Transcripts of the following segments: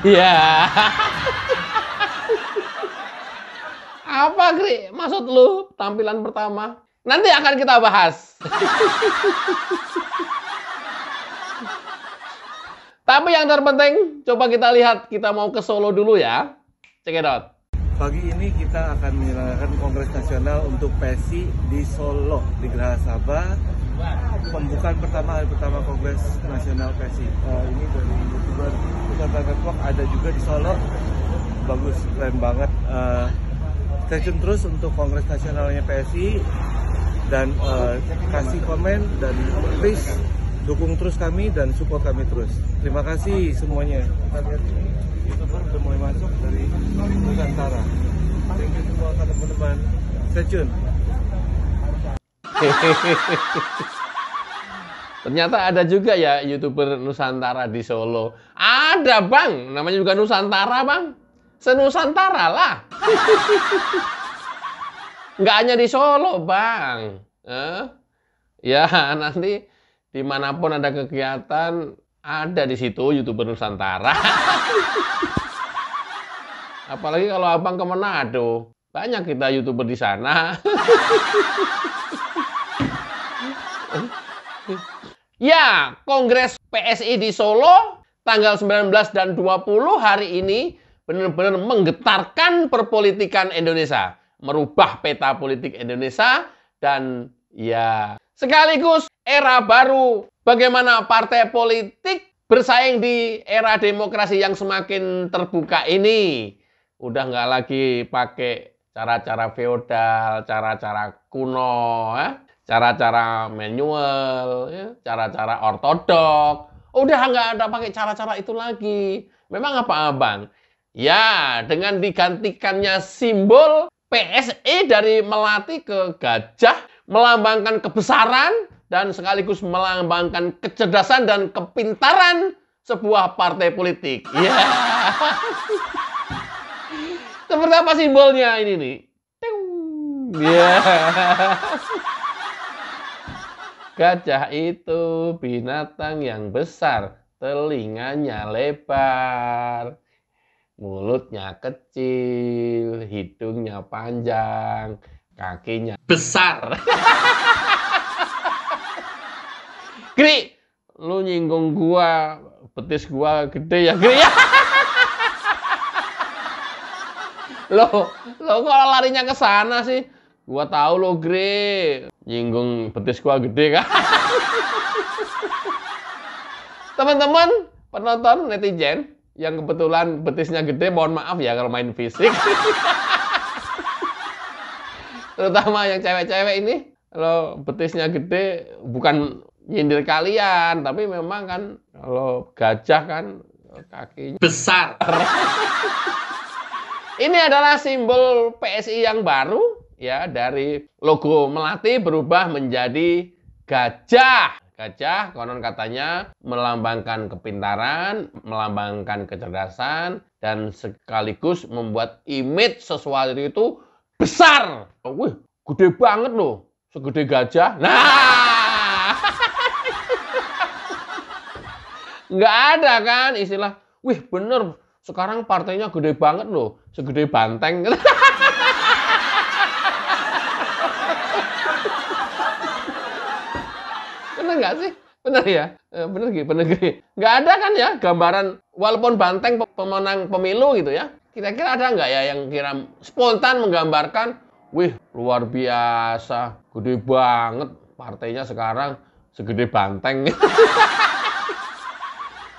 Iya. Apa, Gri? Maksud lu tampilan pertama? Nanti akan kita bahas. Tapi yang terpenting, coba kita lihat, kita mau ke Solo dulu ya. Check it out. Pagi ini kita akan menyelenggarakan Kongres Nasional untuk PSI di Solo, di Geraha Sabah. Pembukaan hari pertama Kongres Nasional PSI. Ini dari YouTuber Nusantara Network, ada juga di Solo. Bagus, keren banget. Stay tune terus untuk Kongres Nasionalnya PSI. Dan kasih komen dan please dukung terus kami dan support kami terus. Terima kasih semuanya. Kita lihat ini YouTuber udah mulai masuk dari Nusantara. Thank you semua teman-teman. Stay tune. Ternyata ada juga ya YouTuber Nusantara di Solo. Ada, Bang. Namanya juga Nusantara, Bang. Se-Nusantara lah. Nggak hanya di Solo, Bang. Ya, nanti dimanapun ada kegiatan, ada di situ YouTuber Nusantara. Apalagi kalau Abang ke Manado. Banyak kita YouTuber di sana. Ya, Kongres PSI di Solo tanggal 19 dan 20 hari ini benar-benar menggetarkan perpolitikan Indonesia, merubah peta politik Indonesia, dan ya sekaligus era baru bagaimana partai politik bersaing di era demokrasi yang semakin terbuka ini. Udah nggak lagi pakai cara-cara feodal, cara-cara kuno, cara-cara manual, cara-cara ortodok. Udah nggak ada pakai cara-cara itu lagi. Memang apa, Abang? Ya, dengan digantikannya simbol PSI dari melati ke gajah, melambangkan kebesaran dan sekaligus melambangkan kecerdasan dan kepintaran sebuah partai politik. Ya. Seperti apa simbolnya ini nih? Ya. Gajah itu binatang yang besar, telinganya lebar, mulutnya kecil, hidungnya panjang, kakinya besar. Gri, lu nyinggung gua, betis gua gede ya, Gri ya. Lo kok larinya ke sana sih? Gua tahu lo, Gri, nyinggung betis gua gede kan. Teman-teman penonton netizen yang kebetulan betisnya gede, mohon maaf ya kalau main fisik. Terutama yang cewek-cewek ini, kalau betisnya gede bukan nyindir kalian, tapi memang kan kalau gajah kan kakinya besar. Ini adalah simbol PSI yang baru ya, dari logo melati berubah menjadi gajah. Gajah konon katanya melambangkan kepintaran, melambangkan kecerdasan, dan sekaligus membuat image sesuatu itu besar. Wih, gede banget loh, segede gajah. Nah, nggak ada kan istilah, wih bener, sekarang partainya gede banget loh, segede banteng. Bener nggak sih? Bener ya? Bener gitu, bener gitu. Nggak ada kan ya gambaran, walaupun banteng pemenang pemilu gitu ya. Kira-kira ada nggak ya yang kira spontan menggambarkan, wih luar biasa, gede banget partainya sekarang, segede banteng.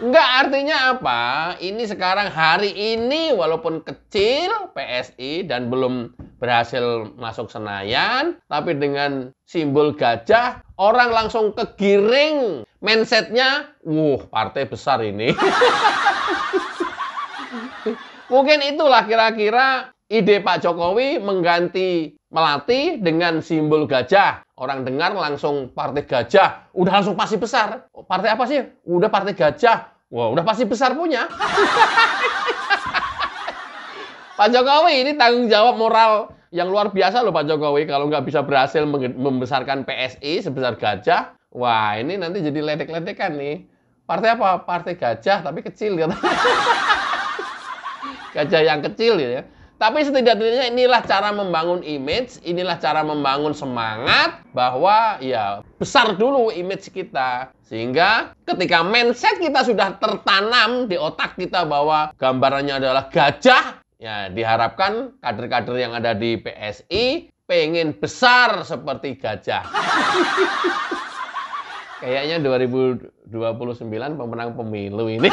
Enggak, artinya apa? Ini sekarang hari ini walaupun kecil PSI dan belum berhasil masuk Senayan, tapi dengan simbol gajah, orang langsung kegiring mindsetnya, partai besar ini. Mungkin itulah kira-kira ide Pak Jokowi mengganti melati dengan simbol gajah. Orang dengar langsung partai gajah, udah langsung pasti besar. Partai apa sih? Udah partai gajah. Wah, udah pasti besar punya. Pak Jokowi ini tanggung jawab moral yang luar biasa loh Pak Jokowi. Kalau nggak bisa berhasil membesarkan PSI sebesar gajah, wah ini nanti jadi ledek-ledekan nih. Partai apa? Partai gajah tapi kecil katanya. Gajah yang kecil ya. Tapi setidaknya inilah cara membangun image, inilah cara membangun semangat bahwa ya besar dulu image kita. Sehingga ketika mindset kita sudah tertanam di otak kita bahwa gambarannya adalah gajah, ya diharapkan kader-kader yang ada di PSI pengen besar seperti gajah. Kayaknya 2029 pemenang pemilu ini.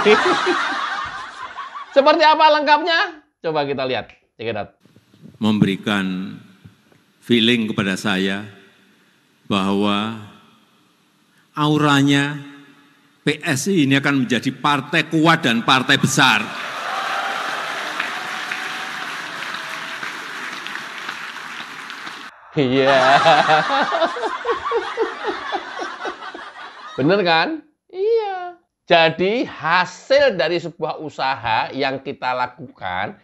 Seperti apa lengkapnya? Coba kita lihat. Check it out. Memberikan feeling kepada saya bahwa auranya PSI ini akan menjadi partai kuat dan partai besar. Iya. Bener kan? Iya. Jadi hasil dari sebuah usaha yang kita lakukan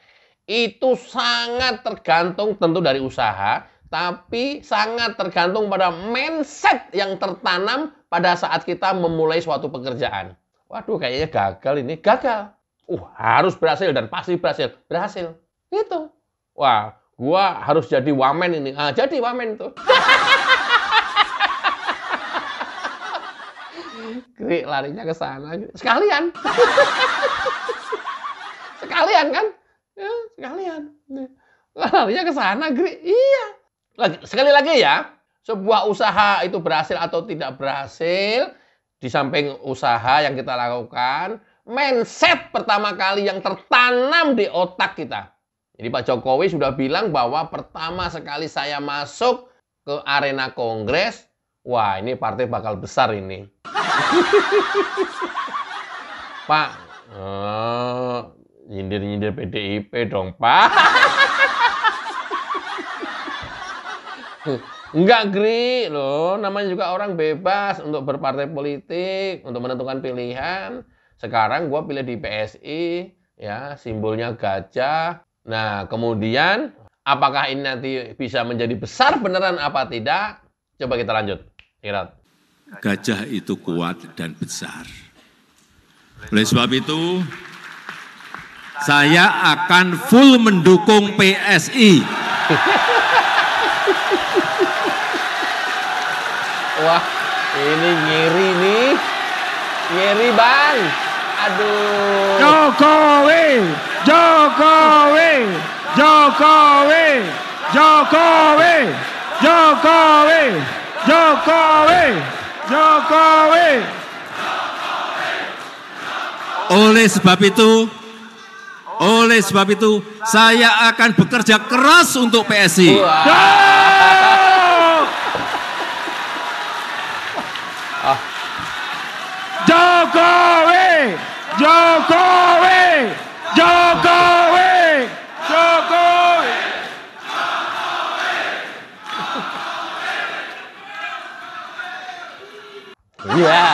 itu sangat tergantung tentu dari usaha, tapi sangat tergantung pada mindset yang tertanam pada saat kita memulai suatu pekerjaan. Waduh, kayaknya gagal ini. Gagal. Harus berhasil dan pasti berhasil. Berhasil. Gitu. Wah, gua harus jadi wamen ini. Jadi wamen tuh. Krik larinya ke sana. Sekalian. Sekalian kan? Ya, sekalian. Larinya ke sana, Gri. Iya. Sekali lagi ya, sebuah usaha itu berhasil atau tidak berhasil, di samping usaha yang kita lakukan, mindset pertama kali yang tertanam di otak kita. Jadi Pak Jokowi sudah bilang bahwa pertama sekali saya masuk ke arena kongres, wah ini partai bakal besar ini. Pak, nyindir-nyindir PDIP dong, Pak. Enggak, Gri, loh. Namanya juga orang bebas untuk berpartai politik, untuk menentukan pilihan. Sekarang gue pilih di PSI, ya, simbolnya gajah. Nah, kemudian, apakah ini nanti bisa menjadi besar beneran apa tidak? Coba kita lanjut. Lihat. Gajah itu kuat dan besar. Oleh sebab itu, saya akan full mendukung PSI. Wah, ini ngiri nih. Ngiri, Bang. Aduh. Jokowi, Jokowi, Jokowi, Jokowi, Jokowi, Jokowi, Jokowi. Oleh sebab itu, saya akan bekerja keras untuk PSI. Jokowi, Jokowi, Jokowi, Jokowi. Iya.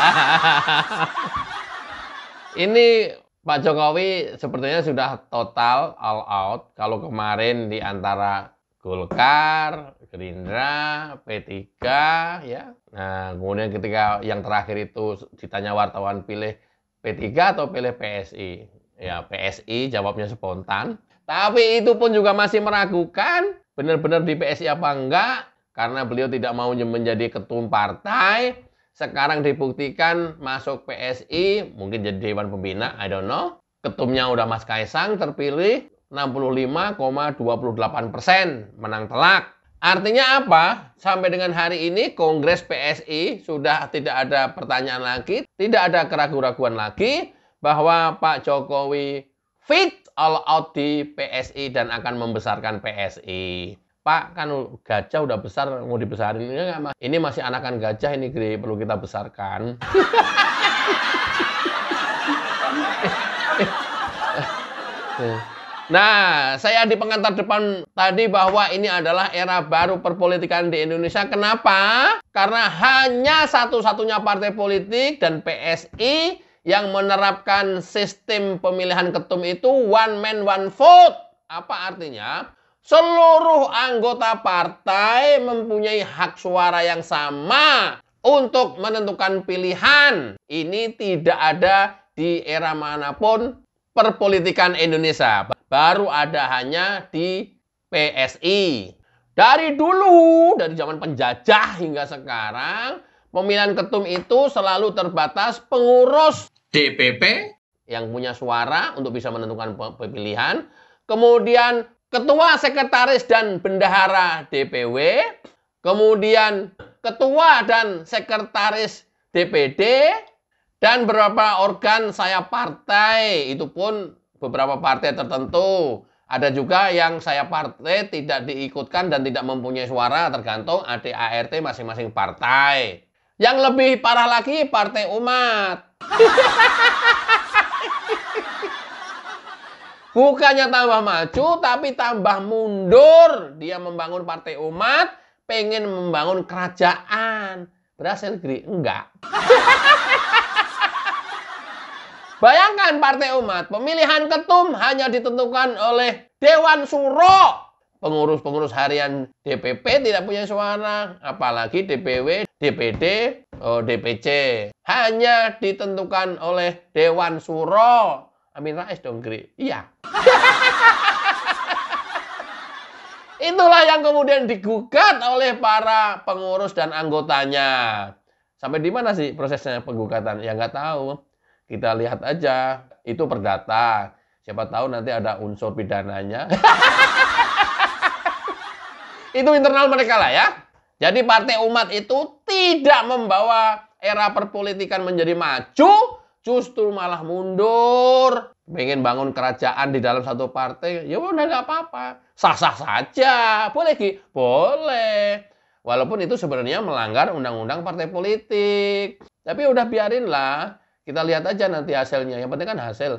Ini Pak Jokowi sepertinya sudah total all out. Kalau kemarin di antara Golkar, Gerindra, P3, ya. Nah, kemudian ketika yang terakhir itu ditanya wartawan pilih P3 atau pilih PSI. Ya, PSI jawabnya spontan. Tapi itu pun juga masih meragukan benar-benar di PSI apa enggak. Karena beliau tidak mau menjadi ketum partai. Sekarang dibuktikan masuk PSI, mungkin jadi Dewan Pembina, I don't know. Ketumnya udah Mas Kaisang terpilih 65,28%, menang telak. Artinya apa? Sampai dengan hari ini Kongres PSI sudah tidak ada pertanyaan lagi, tidak ada keraguan-raguan lagi bahwa Pak Jokowi fit all out di PSI dan akan membesarkan PSI. Pak, kan gajah udah besar, mau dibesarin ini nggak, Mas? Ini masih anakan gajah ini, Gri, perlu kita besarkan. Nah, saya di pengantar depan tadi bahwa ini adalah era baru perpolitikan di Indonesia. Kenapa? Karena hanya satu-satunya partai politik dan PSI yang menerapkan sistem pemilihan ketum itu one man one vote. Apa artinya? Seluruh anggota partai mempunyai hak suara yang sama untuk menentukan pilihan. Ini tidak ada di era manapun perpolitikan Indonesia. baru ada hanya di PSI. Dari dulu, dari zaman penjajah hingga sekarang, pemilihan ketum itu selalu terbatas pengurus DPP yang punya suara untuk bisa menentukan pemilihan. Kemudian ketua, sekretaris, dan bendahara DPW. Kemudian ketua dan sekretaris DPD. Dan beberapa organ sayap partai, itu pun beberapa partai tertentu. Ada juga yang sayap partai tidak diikutkan dan tidak mempunyai suara, tergantung ADART masing-masing partai. Yang lebih parah lagi, partai umat. Bukannya tambah maju, tapi tambah mundur. Dia membangun partai umat, pengen membangun kerajaan. Berhasil, Gri? Enggak. Bayangkan partai umat, pemilihan ketum hanya ditentukan oleh Dewan Suro. Pengurus-pengurus harian DPP tidak punya suara, apalagi DPW, DPD, DPC. Hanya ditentukan oleh Dewan Suro. Amin Rais dong, Gri. Iya. Itulah yang kemudian digugat oleh para pengurus dan anggotanya. Sampai di mana sih prosesnya penggugatan? Ya nggak tahu. Kita lihat aja, itu perdata. Siapa tahu nanti ada unsur pidananya. Itu internal mereka lah ya. Jadi partai umat itu tidak membawa era perpolitikan menjadi maju, justru malah mundur. Pengen bangun kerajaan di dalam satu partai, ya udah nggak apa-apa. Sah-sah saja. Boleh, Ki? Boleh. Walaupun itu sebenarnya melanggar undang-undang partai politik. Tapi udah biarin lah. Kita lihat aja nanti hasilnya. Yang penting kan hasil.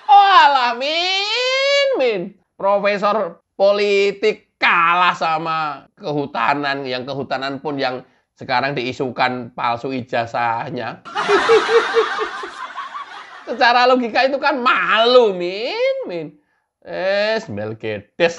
Oh alah, min. Profesor politik kalah sama kehutanan. Yang kehutanan pun yang sekarang diisukan palsu ijazahnya. Secara logika itu kan malu, min. Melgedes.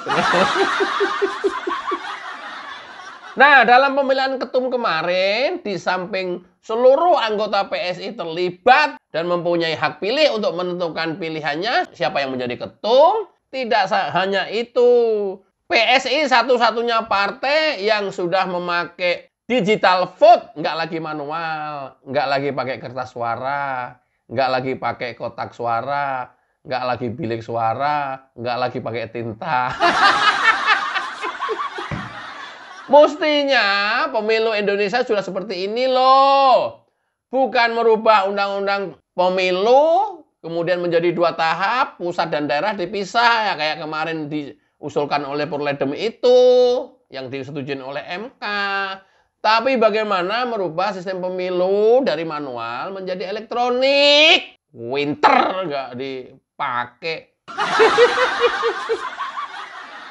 Nah, dalam pemilihan ketum kemarin, di samping seluruh anggota PSI terlibat dan mempunyai hak pilih untuk menentukan pilihannya, siapa yang menjadi ketum, tidak hanya itu. PSI satu-satunya partai yang sudah memakai digital vote, nggak lagi manual, nggak lagi pakai kertas suara, nggak lagi pakai kotak suara, nggak lagi bilik suara, nggak lagi pakai tinta. Mestinya pemilu Indonesia sudah seperti ini loh. Bukan merubah undang-undang pemilu, kemudian menjadi 2 tahap, pusat dan daerah dipisah. Ya kayak kemarin diusulkan oleh Purledem itu, yang disetujui oleh MK. Tapi bagaimana merubah sistem pemilu dari manual menjadi elektronik? Winter nggak dipakai.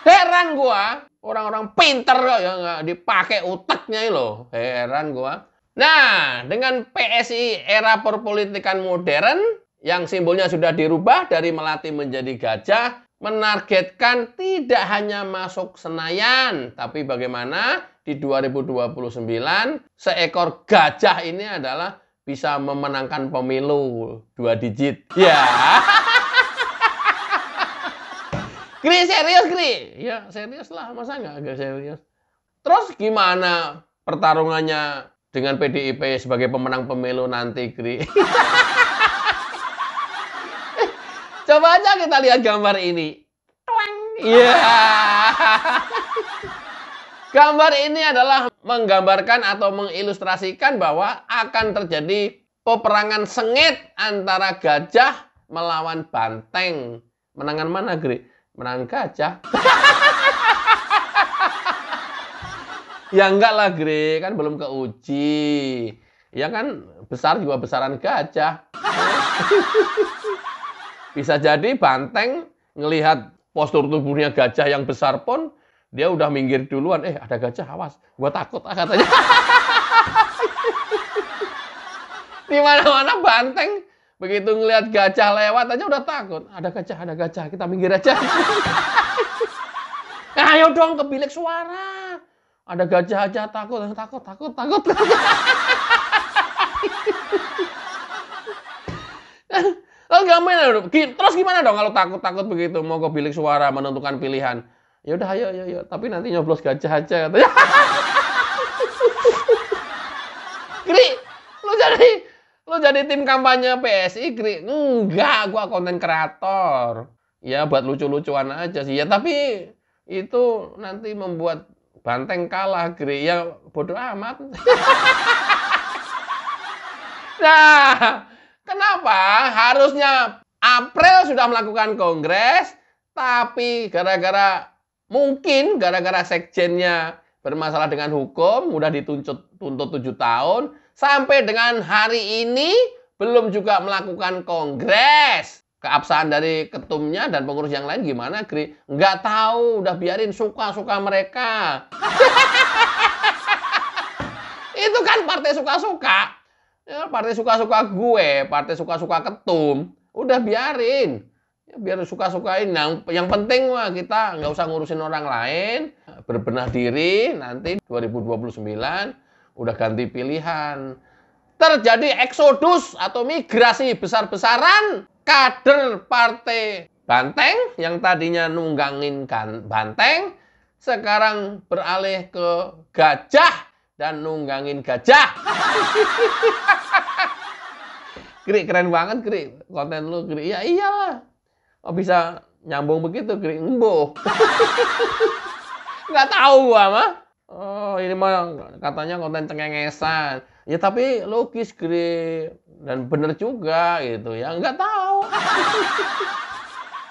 Heran gua, orang-orang pinter kok ya nggak dipakai otaknya loh. Heran gua. Nah, dengan PSI era perpolitikan modern yang simbolnya sudah dirubah dari melati menjadi gajah, menargetkan tidak hanya masuk Senayan, tapi bagaimana di 2029 seekor gajah ini adalah bisa memenangkan pemilu 2 digit. Ya. Gri, serius, Gri? Ya, serius lah. Masa nggak serius? Terus gimana pertarungannya dengan PDIP sebagai pemenang pemilu nanti, Gri? Coba aja kita lihat gambar ini. Iya. Gambar ini adalah menggambarkan atau mengilustrasikan bahwa akan terjadi peperangan sengit antara gajah melawan banteng. Menangan mana, Gri? Menang gajah. Ya enggak lah, Gre, kan belum keuji. Ya kan besar juga besaran gajah. Bisa jadi banteng ngelihat postur tubuhnya gajah yang besar pun dia udah minggir duluan. Ada gajah, awas. Gua takut katanya. Di mana-mana banteng begitu ngelihat gajah lewat aja udah takut. Ada gajah, kita minggir aja. Ayo dong ke bilik suara. Ada gajah aja takut. Terus gimana dong kalau takut-takut begitu mau ke bilik suara menentukan pilihan? Ya udah ayo, tapi nanti nyoblos gajah aja katanya. Gri, lu jadi tim kampanye PSI, Gri? Enggak, gua konten kreator. Ya buat lucu-lucuan aja sih. Ya tapi itu nanti membuat Banteng kalah, Gri. Ya bodoh amat. Nah, kenapa harusnya April sudah melakukan kongres, tapi gara-gara sekjennya bermasalah dengan hukum, udah tuntut 7 tahun, sampai dengan hari ini belum juga melakukan kongres. Keabsahan dari ketumnya dan pengurus yang lain gimana, Gri? Nggak tahu, udah biarin suka-suka mereka. Itu kan partai suka-suka. Ya, partai suka-suka gue, partai suka-suka ketum, udah biarin. Ya, biar suka-sukain. Nah, yang penting mah kita nggak usah ngurusin orang lain, berbenah diri, nanti 2029 udah ganti pilihan. Terjadi eksodus atau migrasi besar-besaran kader partai Banteng yang tadinya nunggangin Banteng, sekarang beralih ke gajah dan nunggangin gajah. Gri, keren banget, Gri. Konten lu, Gri. Ya iyalah. Kok bisa nyambung begitu, Gri? Embo. Nggak tahu gua mah. Oh, ini mah katanya konten cengengesan. Ya tapi logis, Gri. Dan bener juga gitu ya. Nggak tahu.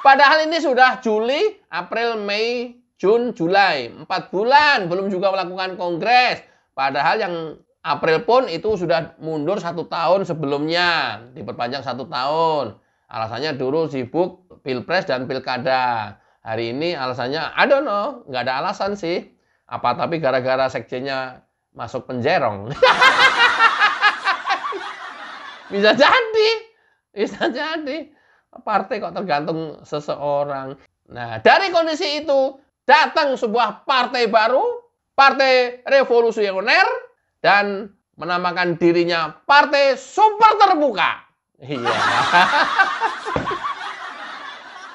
Padahal ini sudah Juli, April, Mei, Juni, Juli. 4 bulan. Belum juga melakukan kongres. Padahal yang April pun itu sudah mundur 1 tahun sebelumnya. Diperpanjang 1 tahun. Alasannya dulu sibuk pilpres dan pilkada. Hari ini alasannya, I don't know. Nggak ada alasan sih. Apa tapi gara-gara sekjennya masuk penjerong. Bisa jadi. Bisa jadi. Partai kok tergantung seseorang. Nah, dari kondisi itu, datang sebuah partai baru. Partai revolusioner dan menamakan dirinya Partai Super Terbuka. Iya.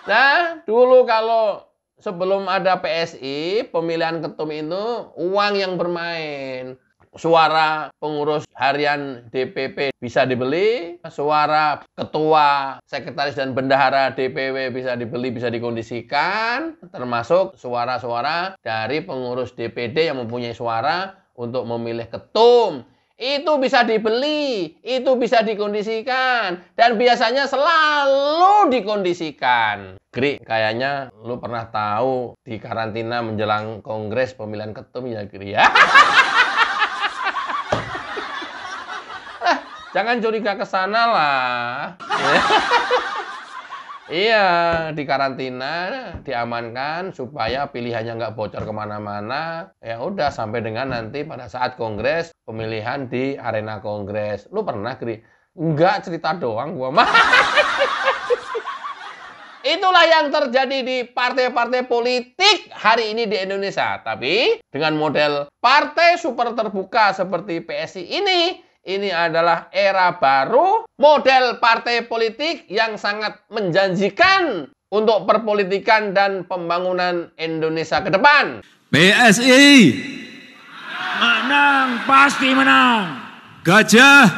Nah, dulu kalau sebelum ada PSI, pemilihan ketum itu uang yang bermain. Suara pengurus harian DPP bisa dibeli, suara ketua, sekretaris dan bendahara DPW bisa dibeli, bisa dikondisikan, termasuk suara-suara dari pengurus DPD yang mempunyai suara untuk memilih ketum. Itu bisa dibeli, itu bisa dikondisikan, dan biasanya selalu dikondisikan. Gri, kayaknya lu pernah tahu di karantina menjelang kongres pemilihan ketum ya, Gri ya? Jangan curiga ke sana lah. Iya, di karantina, diamankan supaya pilihannya nggak bocor kemana-mana. Ya udah, sampai dengan nanti pada saat kongres, pemilihan di arena kongres. Lu pernah, Gri? Enggak, cerita doang gua mah. Itulah yang terjadi di partai-partai politik hari ini di Indonesia. Tapi dengan model partai super terbuka seperti PSI ini adalah era baru, model partai politik yang sangat menjanjikan untuk perpolitikan dan pembangunan Indonesia ke depan. PSI Menang, pasti menang. Gajah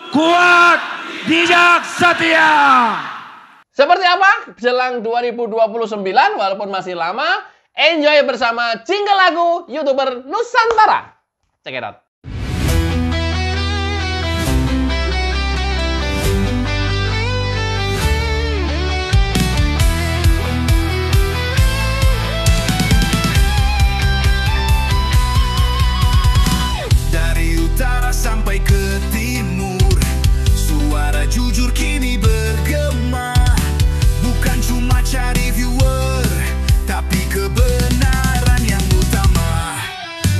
Kuat, bijak, setia. Seperti apa? Jelang 2029, walaupun masih lama, enjoy bersama jingle lagu YouTuber Nusantara. Check it out. Sampai ke timur, suara jujur kini bergema. Bukan cuma cari viewer, tapi kebenaran yang utama.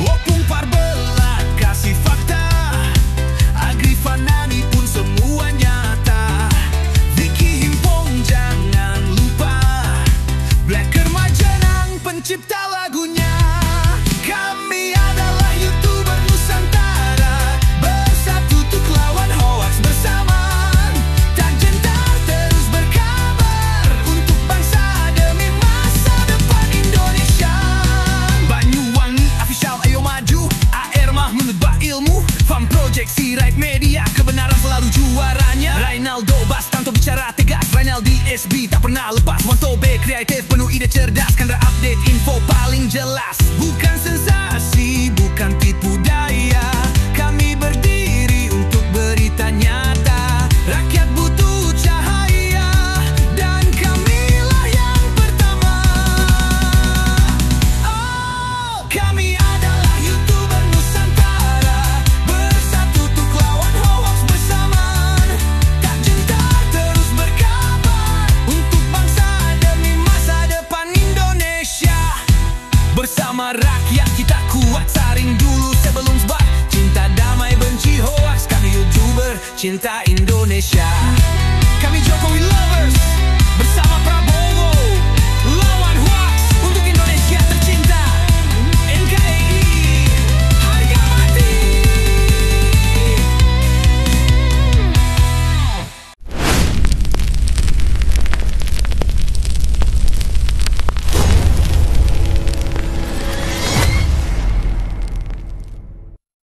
Opung Parbelat koreksi right media, kebenaran selalu juaranya. Ronaldo Bastanto bicara tegas, Ronaldi SB tak pernah lepas. Wantobe kreatif penuh ide cerdas, Kandra update info paling jelas. Bukan sensasi, bukan tipu daya, kami berdiri untuk berita nyata. Rakyat butuh cahaya, dan kamilah yang pertama. Oh, kami adalah YouTuber Nusantara, bersatu untuk lawan hoax bersamaan. Tak gentar terus berkabar, untuk bangsa demi masa depan Indonesia. Bersama rakyat kita kuat, saring dulu sebelum sebar. Cinta damai benci hoax, kami YouTuber cinta Indonesia. Kami Jokowi lovers.